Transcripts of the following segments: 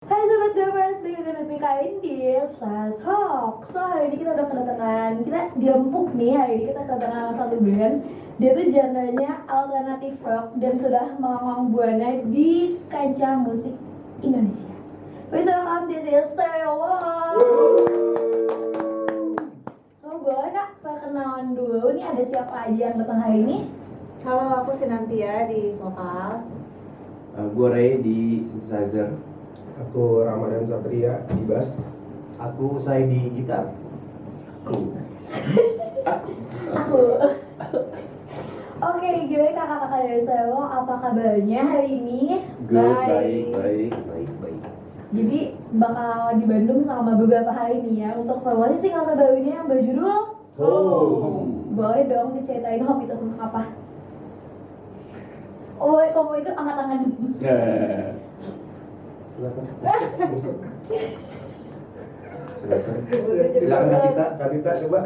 Hai Sobat Gamers, balik lagi dengan Mika di Slash Talk. So hari ini kita udah kedatangan, kita diempuk nih, hari ini kita kedatangan satu band. Dia tuh genrenya alternative rock dan sudah melanglang buana di kancah musik Indonesia. Please welcome, this is Stereo One. So boleh kak perkenalan dulu, nih ada siapa aja yang datang hari ini? Halo, aku Sinantia di vokal. Gue Ray di synthesizer. Aku Ramadan Satria di bass. Aku saya di gitar. Aku. Oke, gimana kakak-kakak dari Stereo? Apa kabarnya hari ini? Good, Baik. baik. Jadi bakal di Bandung selama beberapa hari nih ya untuk promosi single terbarunya yang berjudul Boleh dong diceritain Home itu tentang apa? Oh, boleh kamu itu angkat tangan. Silakan. Silakan Kak Tita coba.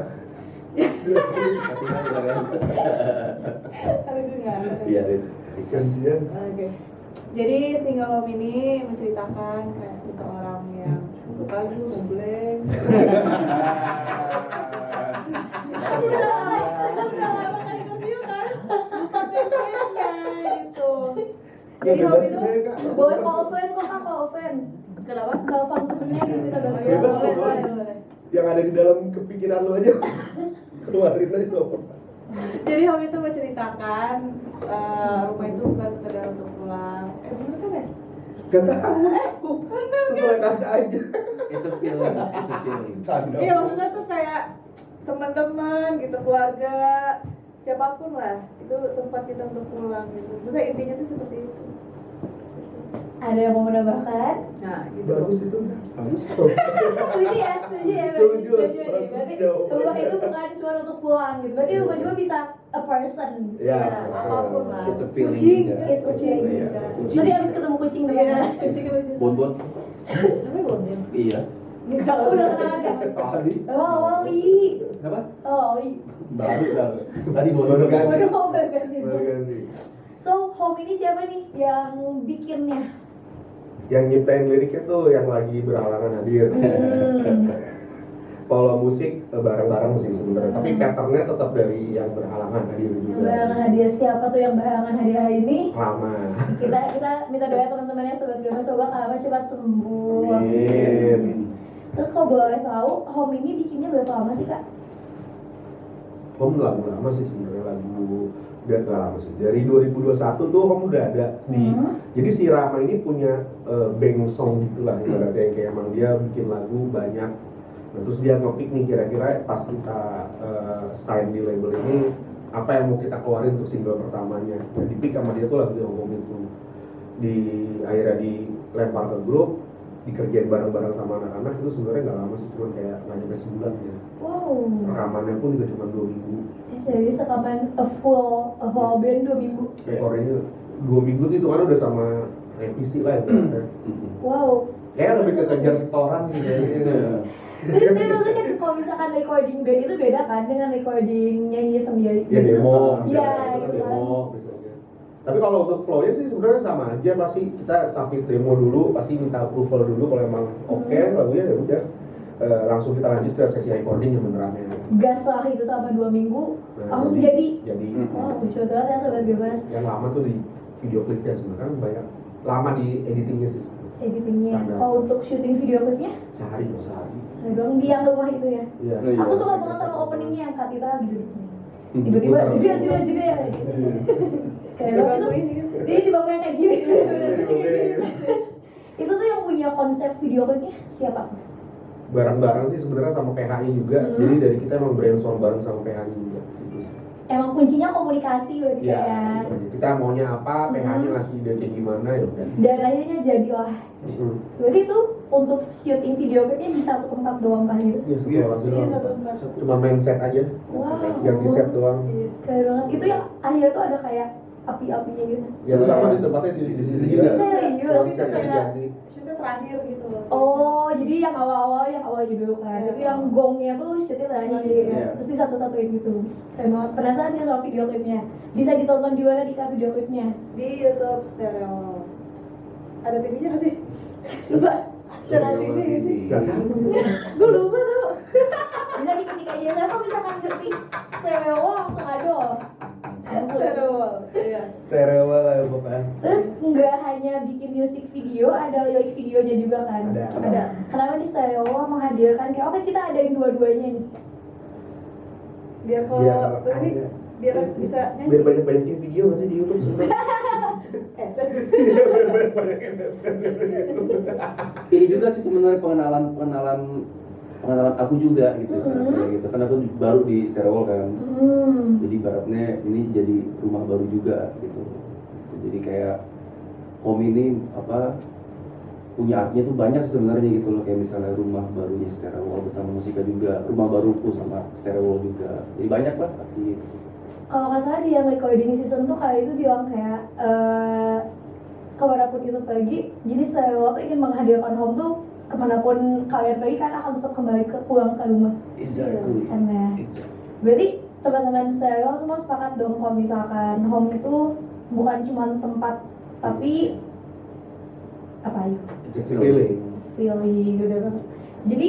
Kali dulu nggak? Iya, Rin. Gantian. Oke. Jadi single Home ini menceritakan kayak seseorang yang untuk lagu ngebleng. Udah lama nggak interview kan? Konten-kontennya gitu. Jadi Home Bebas itu sebenarnya Kak. Boleh call friend kok kak, call friend. kenapa? Telepon temennya gitu kita Oh, bantu. iya, Bebas, boleh, boleh. boleh. Yang ada di dalam kepikiran lo aja. Keluarin aja lo. Jadi Home itu menceritakan rumah itu bukan sekedar untuk pulang. Bener kan ya? Gak tahu. Terserah kakak aja. It's a feeling. Canda. Iya, maksudnya tuh kayak teman-teman gitu, keluarga, siapapun lah, itu tempat kita untuk pulang gitu. Maksudnya intinya tuh seperti itu. Ada yang mau menambahkan? Nah, gitu. Bagus itu. Bagus. Setuju ya, Setuju, berarti nih. bagus Berarti jauh. rumah itu bukan cuma untuk pulang gitu. Berarti rumah juga bisa a person. Yes. Ya, apapun lah. It's a feeling. Kucing, juga. it's kucing. Iya, Bisa. kucing. Tadi habis ketemu kucing Iya, namanya. kucing lucu. Bon. Tapi belum ya? Iya. Enggak, Udah kenalan kan? Tadi. Oh, Oi. Kenapa? Oh, Oi. Baru. Tadi Bon Baru ganti. Baru mau ganti. Baru ganti. So, Home ini siapa nih yang bikinnya? Yang nyiptain liriknya tuh yang lagi berhalangan hadir. Kalau musik bareng-bareng sih sebenarnya, tapi patternnya tetap dari yang berhalangan hadir Yang juga. barangan hadiah siapa tuh yang barangan hadiah ini? Rama. Kita minta doa teman-temannya Sobat Gamers, semoga Kak cepat sembuh. Amin. Terus kalau boleh tahu, Home ini bikinnya berapa lama sih Kak? Home lagu lama sih sebenarnya, lagu udah gak lama sih. Dari 2021 tuh Home udah ada di. Jadi si Rama ini punya bank song gitulah ibaratnya, yang kayak emang dia bikin lagu banyak. Nah, terus dia nge-pick nih kira-kira pas kita sign di label ini apa yang mau kita keluarin untuk single pertamanya. Nah, di pick sama dia tuh lagu yang Home itu. Akhirnya dilempar ke grup, dikerjain bareng-bareng sama anak-anak. Itu sebenarnya nggak lama sih, cuma kayak nggak nyampe sebulan ya. Wow. Rekamannya pun juga cuma 2 minggu. Serius rekaman a full band 2 minggu. Rekornya 2 minggu tuh itu kan udah sama revisi lah ya. Wow. Kayak lebih ke kejar setoran sih kayaknya. Tapi maksudnya kan kalau misalkan recording band itu beda kan dengan recording nyanyi sendiri. Ya demo, Iya, misalnya, gitu kan. demo biasanya. Tapi kalau untuk flow-nya sih sebenarnya sama aja, pasti kita submit demo dulu, pasti minta approval dulu kalau emang oke lagunya ya udah. Langsung kita lanjut ke sesi recording yang benerannya. Gas lah itu sama 2 minggu Nah, langsung jadi. Jadi Wow, lucu banget ya Sobat Gamers. yang lama tuh di video klipnya sebenarnya kan banyak lama di editingnya sih. Editingnya. Standar. Kalau untuk syuting video klipnya, Sehari. saya doang di yang rumah itu ya. Iya. Iya. Aku suka banget sama openingnya yang Kak Tita lagi duduk. Hmm, Tiba-tiba putar. jeda. Iya. Kayak banget itu. ini kan. Dia di bangku yang kayak gini. Iya. Itu tuh yang punya konsep video klipnya siapa tuh? Bareng-bareng sih sebenarnya sama PH-nya juga. Jadi dari kita emang brainstorm bareng sama PH-nya juga gitu sih. Emang kuncinya komunikasi berarti Ya, kayak. kita maunya apa, PH-nya ngasih ide kayak gimana ya udah. Dan akhirnya jadilah. Hmm. Berarti itu untuk syuting video klipnya di satu tempat doang kan gitu? Iya, Iya, satu Iya, doang. satu tempat. Cuma main set aja, Wow. yang di set doang. Keren banget. Itu yang akhirnya tuh ada kayak api-apinya gitu. Ya terus sama di tempatnya di situ juga. Serius? Tapi itu Set kayak jadi. shootnya terakhir gitu loh. Oh, jadi yang awal dulu kan. Iya. Itu yang gongnya tuh syutingnya terakhir. Iya. Terus di satu-satuin gitu. Keren banget. Penasaran dia sama video klipnya. Bisa ditonton di mana di video klipnya? Di YouTube Stereo. Ada TV-nya nggak sih? Selanjutnya gitu. Gak tahu. Gue lupa tuh. Bisa diketik aja, saya kok misalkan ketik stereo langsung ada. Iya. Stereo lah pokoknya. Terus nggak hanya bikin music video, ada lyric videonya juga kan? Ada. Kenapa di stereo menghadirkan kayak oke kita adain dua-duanya nih? Biar kalau ini ada. biar bisa Biar banyak-banyakin video nggak sih di YouTube sebenarnya? Iya, biar banyak-banyakin Ini juga sih sebenarnya pengenalan aku juga gitu. Kayak gitu. Kan aku baru di Stereo kan. Jadi baratnya ini jadi rumah baru juga gitu. Jadi kayak home ini punya artinya tuh banyak sebenarnya gitu loh, kayak misalnya rumah barunya Stereo bersama musika juga, rumah baruku sama Stereo juga. Jadi banyak lah arti gitu. Kalau nggak salah di yang recording season tuh kali itu bilang kayak kemanapun itu pergi, jadi stereo tuh ingin menghadirkan home tuh kemanapun kalian pergi kan akan tetap kembali pulang ke rumah. Exactly. Karena berarti teman-teman stereo semua sepakat dong kalau misalkan home itu bukan cuma tempat tapi apa ya? It's a feeling. It's feeling udah banget. Jadi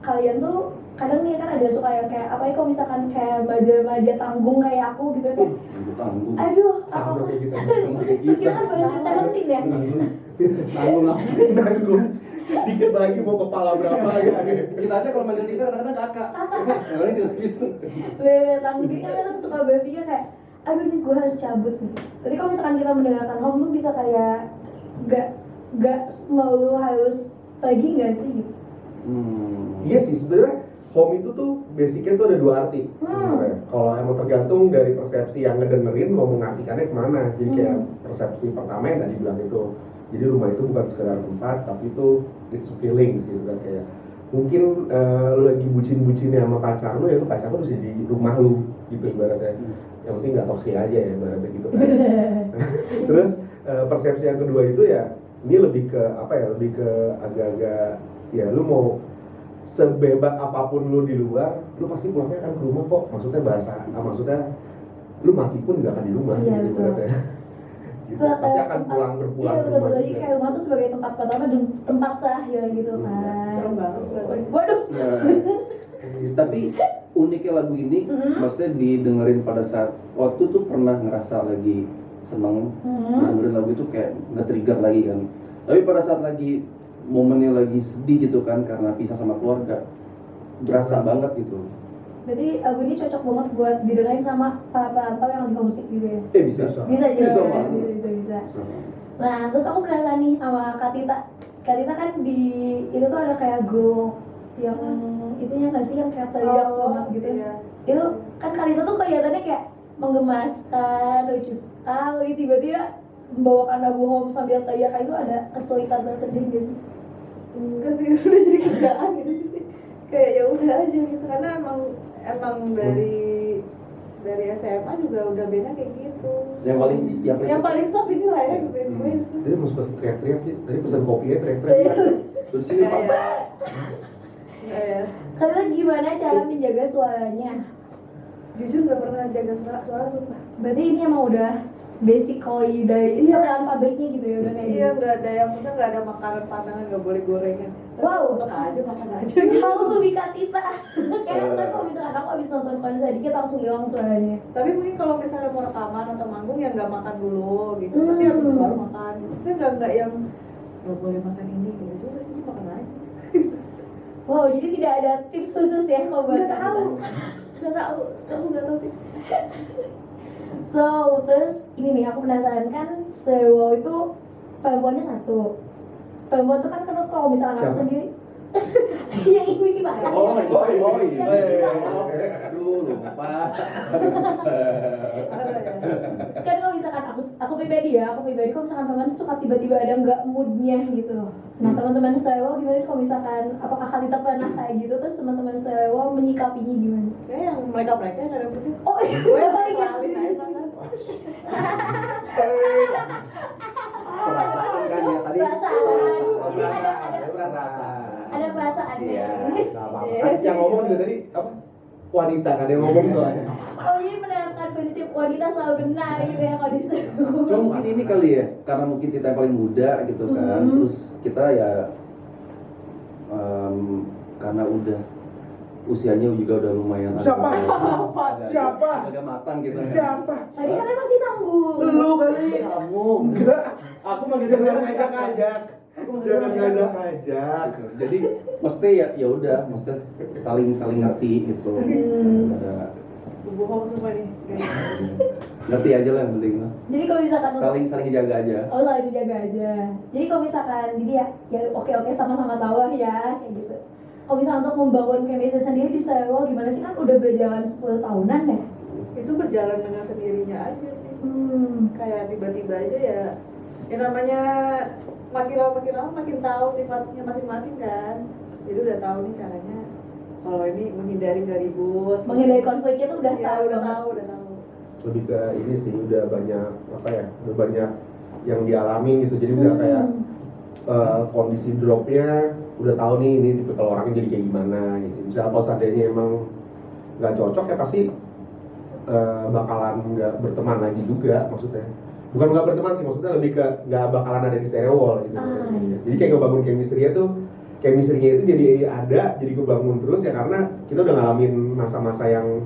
kalian tuh kadang nih kan ada suka yang kayak apa ya kalau misalkan kayak maja tanggung kayak aku gitu kan. Tanggung. Aduh, sama apa? kayak kita. Sama kayak kita. Kita kan bahas Seventeen ya. Nanggung. Dikit lagi mau kepala berapa ya? Kita aja kalau manggil kita kadang-kadang kakak. Emangnya sih gitu. Bener tanggung diri kan kadang suka berpikir kayak aduh nih gue harus cabut nih. Tapi kalau misalkan kita mendengarkan home tuh bisa kayak gak mau harus pergi nggak sih? Iya sih sebenarnya home itu tuh basicnya tuh ada dua arti. Sebenarnya. Kalau emang tergantung dari persepsi yang ngedengerin mau mengartikannya kemana. Jadi kayak persepsi pertama yang tadi bilang itu. Jadi rumah itu bukan sekedar tempat, tapi itu it's a feeling sih kan kayak mungkin lu lagi bucin-bucinnya sama pacar lu ya lu pacar lu bisa di rumah lu gitu ibaratnya. Yang penting nggak toksik aja ya ibaratnya gitu kan. Terus persepsi yang kedua itu ya ini lebih ke apa ya, lebih ke agak-agak ya lu mau sebebas apapun lu di luar, lu pasti pulangnya akan ke rumah kok. Maksudnya maksudnya lu mati pun nggak akan di rumah Iya, gitu betul. ibaratnya. Gitu. Pasti akan berpulang Iya ke rumah betul-betul, jadi juga. kayak rumah tuh sebagai tempat pertama dan tempat terakhir gitu kan. Serem banget berarti. Waduh. Ya. Tapi uniknya lagu ini, maksudnya didengerin pada saat waktu tuh pernah ngerasa lagi seneng, dengerin lagu itu kayak nge-trigger lagi kan. Tapi pada saat lagi momennya lagi sedih gitu kan karena pisah sama keluarga, berasa banget gitu. Berarti lagu ini cocok banget buat didengarin sama para perantau yang lagi homesick juga ya. Bisa. Bisa juga Bisa kan? banget. Bisa. Bisa. Nah, terus aku penasaran nih sama Kak Tita. Kak Tita kan di itu tuh ada kayak go yang itunya nggak sih yang kayak teriak banget gitu. Iya. Itu kan Kak Tita tuh kelihatannya kayak menggemaskan, lucu sekali, tiba-tiba membawakan lagu home sambil teriak kayak itu ada kesulitan tersendiri gak sih? Enggak sih, udah jadi kerjaan gitu. Kayak ya udah aja gitu karena emang dari SMA juga udah beda kayak gitu. Yang paling soft ini lah ya gue. Tadi mau suka teriak-teriak sih. Tadi pesan kopinya teriak-teriak. Terus sini Pak. Ya. Karena gimana cara menjaga suaranya? Jujur nggak pernah jaga suara sumpah. Berarti ini emang udah basically dari setelan pabriknya gitu ya udah kayak Iya gitu. nggak ada yang maksudnya nggak ada makanan pantangan nggak boleh gorengan. Wow. Untuk aja makan aja. How to be Kak Tita. Kayak ntar kalau misalkan aku abis nonton konser dikit langsung hilang suaranya. Tapi mungkin kalau misalnya mau rekaman atau manggung ya nggak makan dulu gitu. Tapi habis itu baru makan. Itu nggak yang nggak boleh makan ini gitu juga sih makan aja. Wow, jadi tidak ada tips khusus ya kalau buat Nggak Kak tahu. Tita. Nggak tahu. Kamu nggak tahu tips. So, terus ini nih aku penasaran kan Stereo itu perempuannya satu. Perempuan itu kan kalau misalkan aku Siapa? sendiri yang ini Pak. Oh, Yang ini, Pak. Aduh, lupa. Kan kalau misalkan aku pribadi kalau misalkan teman suka tiba-tiba ada nggak moodnya gitu. Nah teman-teman Stereo gimana kalau misalkan apakah Kak Tita pernah kayak gitu terus teman-teman Stereo menyikapinya gimana? Ya yang mereka yang nggak ada putih. Oh iya, Gue iya. paling aja makan. Perasaan kan ya tadi. Perasaan. Jadi ada perasaan. ada perasaannya. Iya. Nggak apa-apa. Yang ngomong juga tadi apa? wanita kan yang ngomong soalnya. Oh jadi menerapkan prinsip wanita selalu benar gitu ya kalau disuruh. Cuma mungkin ini kali ya, karena mungkin kita yang paling muda gitu kan, terus kita ya karena udah usianya juga udah lumayan Siapa? agak- Siapa? agak matang gitu. Siapa? Tadi katanya masih tanggung. Lu kali. Kamu. Enggak. Aku manggil Jangan ngajak-ngajak. Jangan ngajak-ngajak. Jadi maksudnya ya udah, maksudnya saling ngerti gitu. Ada bohong semua nih. ngerti aja lah yang penting lah. Jadi kalau misalkan Saling jaga aja. oh saling menjaga aja. Jadi kalau misalkan jadi ya oke sama-sama tahu lah ya kayak gitu. Kalau misalnya untuk membangun chemistry sendiri di Starwall gimana sih, kan udah berjalan 10 tahunan ya? Itu berjalan dengan sendirinya aja sih. Kayak tiba-tiba aja ya. Ya namanya makin lama makin tahu sifatnya masing-masing kan. Jadi udah tahu nih caranya. Kalau ini menghindari nggak ribut. Menghindari konfliknya tuh udah Ya, tahu udah banget. tahu, udah tahu. Lebih ke ini sih udah banyak apa ya? Udah banyak yang dialami gitu. Jadi misalnya kayak kondisi dropnya udah tahu nih ini tipe kalau orangnya jadi kayak gimana gitu. Misalnya kalau seandainya emang nggak cocok ya pasti bakalan nggak berteman lagi juga maksudnya. Bukan nggak berteman sih, maksudnya lebih ke nggak bakalan ada di stereo wall gitu. Iya. Jadi kayak ngebangun chemistry-nya tuh chemistry-nya itu jadi ada, jadi kebangun terus ya karena kita udah ngalamin masa-masa yang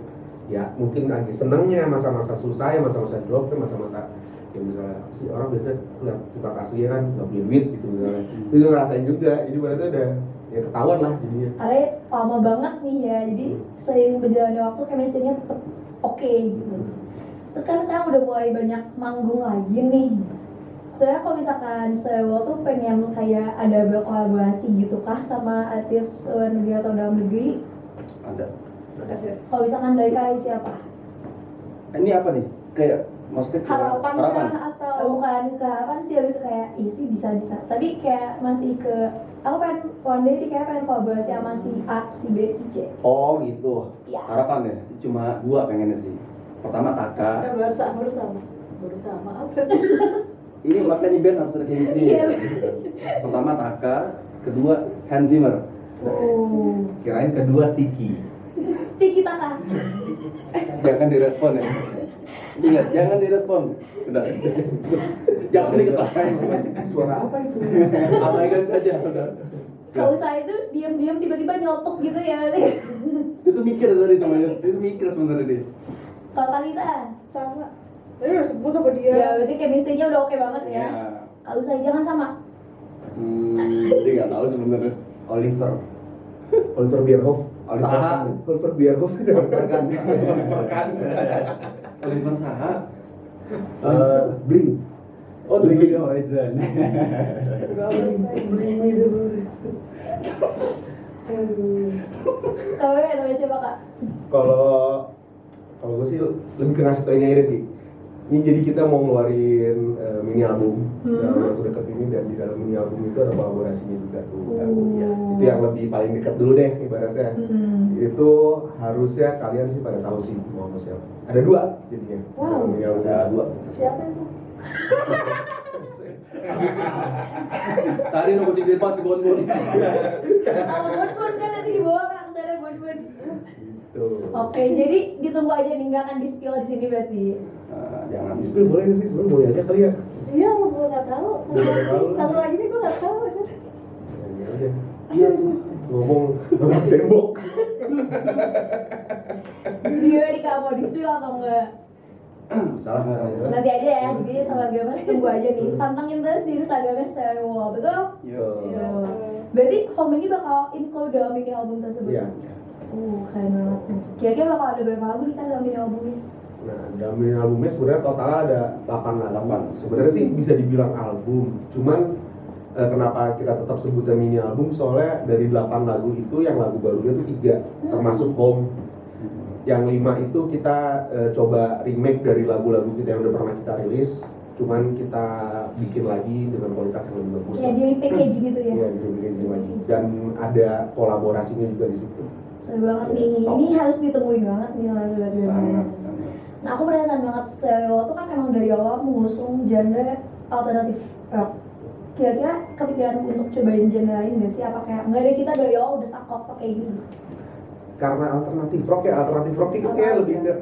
ya mungkin lagi senengnya, masa-masa susah ya, masa-masa dropnya, masa-masa kayak misalnya si orang biasa lihat sifat aslinya kan nggak punya duit gitu misalnya. Itu ngerasain juga, jadi berarti udah ya ketahuan lah jadinya. Karena lama banget nih ya, jadi seiring berjalannya waktu chemistry-nya tetap oke gitu. Terus kan saya udah mulai banyak manggung lagi nih. Sebenarnya kalau misalkan Starwall tuh pengen kayak ada berkolaborasi gitu kah sama artis luar negeri atau dalam negeri? Ada. Ada. Kalau misalkan dari kalian siapa? Ini apa nih? Kayak maksudnya Harapan kah atau Bukan keharapan sih, lebih ke kayak iya sih bisa. Tapi kayak masih ke aku pengen one day kayak pengen kolaborasi sama si A, si B, si C. Oh gitu. Iya. Harapan ya. Cuma dua pengennya sih. Pertama Taka. bersama apa sih? Ini makanya band harus ada chemistry. Iya. Pertama Taka, kedua Hans Zimmer. Oh, Kirain kedua Tiki. Tiki Taka. Jangan direspon ya. Ingat, jangan direspon. Udah. Jangan diketawain. Suara apa itu? Abaikan saja udah. Kalau usah itu diam-diam tiba-tiba nyotok gitu ya. Itu mikir tadi semuanya. Itu mikir sebenarnya dia. Kalau Kalita, Sama. Tadi udah sebut apa dia? ya berarti chemistry-nya udah oke banget ya. Kalau usah jangan sama. Dia nggak tahu sebenarnya. Oliver. Oliver Bierhoff. Saha. Oliver Bierhoff itu Oliver kan. Oliver Saha. Blink. Oh, Blink dulu. Horizon. Kalau ya namanya siapa kak? Kalau gue sih lebih ke ngasih tau ini aja sih. Ini jadi kita mau ngeluarin mini album dalam waktu dekat ini, dan di dalam mini album itu ada kolaborasinya juga tuh. Itu yang lebih paling dekat dulu deh ibaratnya. Itu harusnya kalian sih pada tahu sih mau sama siapa. Ada dua jadinya. Wow. Dalam mini album. Ada dua. Siapa itu? Tadi nunggu cik depan si Bonbon. Sama Bonbon kan nanti dibawa kak ke sana Bonbon. Tuh. Oke, jadi ditunggu aja nih, nggak akan di-spill di sini berarti. Jangan. Spill boleh nggak sih? Sebenarnya boleh aja kali ya. Iya, gue nggak tahu. Satu lagi nih gue nggak tahu. Ini aja. Iya tuh. Ngomong tembok. Dia di kamu di-spill atau enggak? Salah nggak? Nanti aja ya, jadi sama Games tunggu aja nih. Pantengin terus di Instagramnya Starwall, betul? Yes. Berarti home ini bakal include dalam mini album tersebut? Iya. Keren banget nih. Kira-kira bakal ada berapa lagu nih kan dalam mini album ini? Nah, dalam mini albumnya sebenarnya total ada 8 lagu. Sebenarnya sih bisa dibilang album. Cuman kenapa kita tetap sebutnya mini album? Soalnya dari 8 lagu itu yang lagu barunya tuh 3, termasuk Home. Yang 5 itu kita coba remake dari lagu-lagu kita yang udah pernah kita rilis. Cuman kita bikin lagi dengan kualitas yang lebih bagus. Ya, di package gitu ya? Iya, di packaging lagi. Dan ada kolaborasinya juga di situ. Seru banget nih, ini harus ditungguin banget nih sobat Sangat. Nah aku penasaran banget, Starwall tuh kan memang dari awal mengusung genre alternatif rock. Kira-kira kepikiran untuk cobain genre lain nggak sih? Apa kayak nggak ada, kita dari awal udah sakop pakai ini? karena alternatif rock itu kayak lebih ke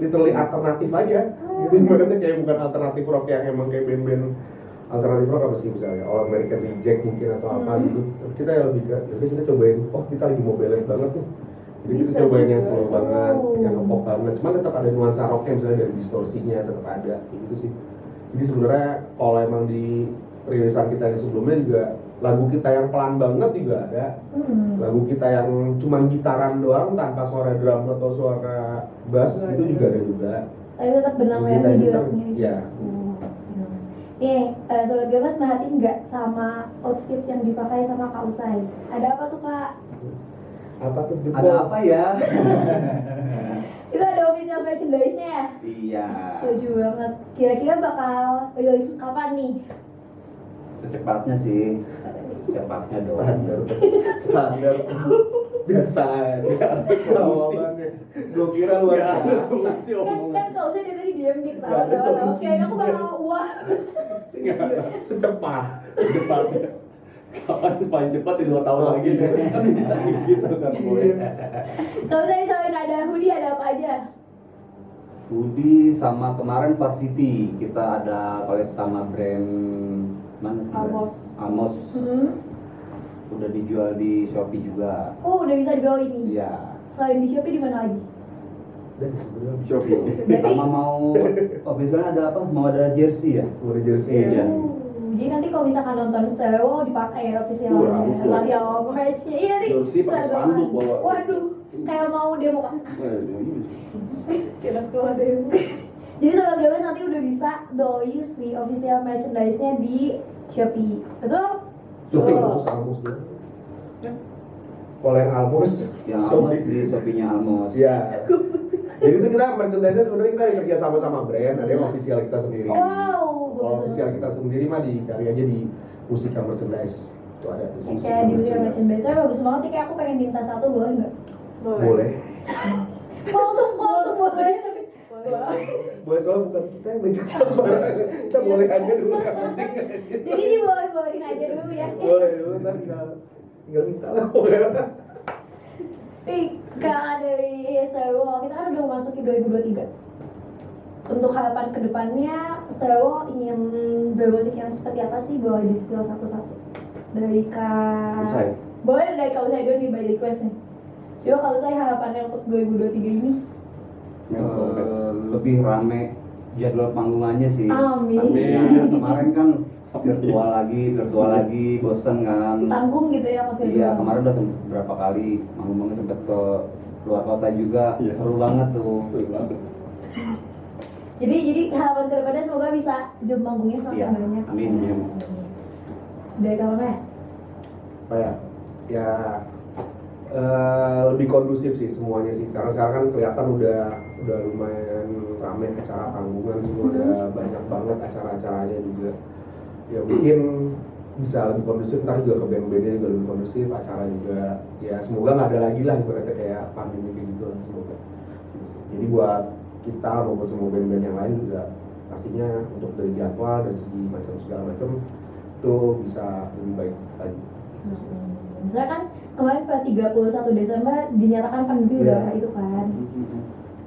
literally alternatif aja. Gitu ibaratnya kayak bukan alternatif rock yang emang kayak band-band alternatif rock apa sih misalnya All American Reject mungkin atau apa gitu. Kita yang lebih ke jadi kita cobain, oh kita lagi mau ballad banget nih. Jadi kita Bisa cobain juga. yang slow banget, yang pop banget. Cuman tetap ada nuansa rocknya misalnya dari distorsinya tetap ada gitu sih. Jadi sebenarnya kalau emang di rilisan kita yang sebelumnya juga lagu kita yang pelan banget juga ada. Lagu kita yang cuman gitaran doang tanpa suara drum atau suara bass itu juga ada juga. Tapi tetap bernamanya Kita video bisa- rocknya itu. Iya. Nih, Sobat Gamas merhatiin nggak sama outfit yang dipakai sama Kak Usai? Ada apa tuh Kak? Apa tuh jempol? Ada apa ya? Itu ada official merchandise-nya ya? Iya. Setuju banget. Kira-kira bakal rilis kapan nih? Secepatnya sih. Secepatnya doang. Standar biasa aja jawabannya. Gue kira luar Nggak ada biasa. solusi Kan omongan. Kak Usai dari tadi diam gitu Nggak ada ketawa-tawa. solusi Kayaknya aku juga. bakal wah. Secepat. Cepatnya. Kapan paling cepat di 2 tahun lagi deh. Kan bisa gitu kan boy. Kak Usai selain ada hoodie ada apa aja? Hoodie sama kemarin Varsity kita ada collab sama brand mana? tuh brand? Amos. Udah dijual di Shopee juga. Oh udah bisa dibawa ini. Iya. Selain di Shopee di mana lagi? Dan sebenarnya Shopee. Berarti Sama mau officialnya ada apa? Mau ada jersey ya? mau di jersey Iya. Jadi nanti kalau misalkan nonton Stereo dipakai ya officialnya. langsung. Official merch-nya. Iya nih. Jersey pakai seragaman. spanduk bawa. Waduh, kayak mau demo kan. Kira sekolah deh. Jadi Sobat Gamas nanti udah bisa beli si official merchandise-nya di Shopee. Betul? Shopee Oh. khusus Almus dia. Kalau yang Almus Yang Almos di Shopee-nya Almos. Iya. Jadi itu kita merchandise sebenarnya kita kerja sama brand, ada yang official kita sendiri. Wow, Kalau bagus. official kita sendiri mah dicari aja di Musika Merchandise. Itu ada di situ. Kayak di official merchandise, soalnya bagus banget nih. Kayak aku pengen minta satu, boleh nggak? Boleh. Langsung kok, boleh. Boleh soalnya bukan kita yang megang barangnya. Kita boleh aja dulu yang penting. Jadi dibawain aja dulu ya. Boleh dulu ntar tinggal minta lah boleh. Tika dari Stereo, kita kan udah memasuki 2023. Untuk harapan kedepannya, Stereo ingin bermusik yang seperti apa sih? Boleh di spill satu-satu. Dari Kak Usai. Boleh dari Kak Usai dulu nih, by request nih. Coba Kak Usai harapannya untuk 2023 ini. Lebih rame jadwal panggungannya sih. Amin. Pastinya. Kemarin kan virtual lagi, bosen kan. Tanggung gitu ya Kak Iya, kemarin udah berapa kali manggung-manggung sempet ke luar kota juga. Iya. Seru banget tuh. Seru banget. Jadi harapan kedepannya semoga bisa jam manggungnya semakin Iya, banyak. amin, amin. Dari kamu ya? Apa ya? Ya lebih kondusif sih semuanya sih. Karena sekarang kan kelihatan udah lumayan ramai acara panggungan semua, ada banyak banget acara-acaranya juga. Ya mungkin bisa lebih kondusif, ntar juga ke band-bandnya juga lebih kondusif, acara juga ya semoga nggak ada lagi lah ibaratnya kayak pandemi kayak gitu lah, semoga. Jadi buat kita maupun semua band-band yang lain juga pastinya untuk dari jadwal dari segi macam segala macam itu bisa lebih baik lagi. Misalnya kan kemarin pada 31 Desember dinyatakan pandemi Iya. udah itu kan.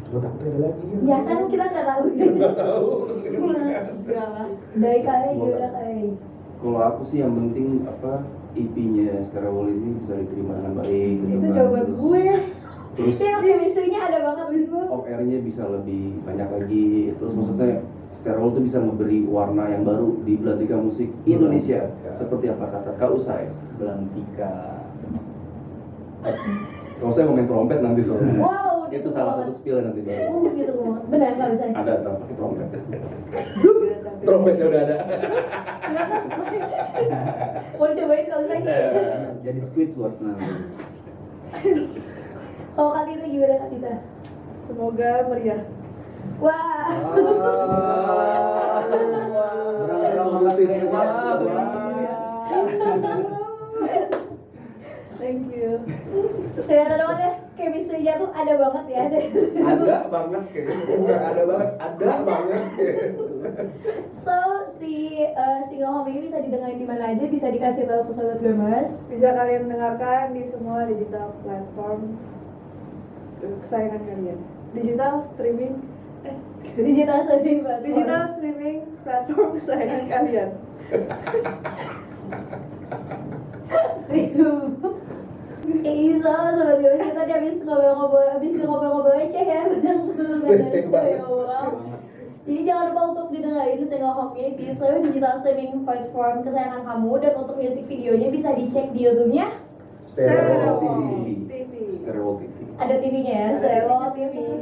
Cuma takutnya ada lagi kan? Ya kan kita nggak tahu. Nggak tahu. Enggak lah. Dari kalian Semoga. gimana kalian? Kalau aku sih yang penting apa EP-nya Stereo ini bisa diterima dengan baik gitu Itu kan. jawaban Terus- gue. Terus Iya, chemistry-nya ada banget gitu. off air-nya bisa lebih banyak lagi. Terus maksudnya Stereo itu bisa memberi warna yang baru di Belantika musik Indonesia. Ya. Seperti apa kata Kak Usai? Belantika. Kalau saya mau main trompet nanti soalnya. Wow, Itu salah satu skill nanti baru. gitu banget. Benar nggak bisa? Ada tuh pakai trompet. Trompetnya udah ada. Mau dicobain kalau saya? Jadi Squidward nanti. Kalau Kak Tita gimana Kak Tita? Semoga meriah. Wah, Thank you. ternyata banget ya chemistry-nya tuh ada banget ya. Ada banget kayaknya. Bukan ada banget, ada banget. So si single home ini bisa didengarin di mana aja, bisa dikasih tahu ke sobat gamers. Bisa kalian dengarkan di semua digital platform gitu kesayangan kalian. Digital streaming platform kesayangan kalian. Iso sobat kita tadi habis ngobrol-ngobrol aja ya. Receh banget. Jadi jangan lupa untuk didengarin single home-nya di seluruh digital streaming platform kesayangan kamu, dan untuk music videonya bisa dicek di YouTube-nya. Stereo TV. Stereo TV. Ada TV-nya ya, Stereo TV.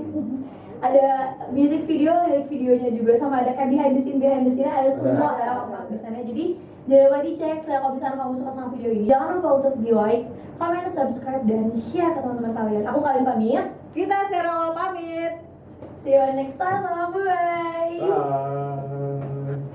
Ada music video, lirik videonya juga, sama ada kayak behind the scene ada semua ya di sana. Jadi jangan lupa dicek kalau misalnya kamu suka sama video ini. Jangan lupa untuk di like, comment, subscribe, dan share ke teman-teman kalian. Aku kalian pamit. Kita Serol pamit. See you next time. Bye. Bye.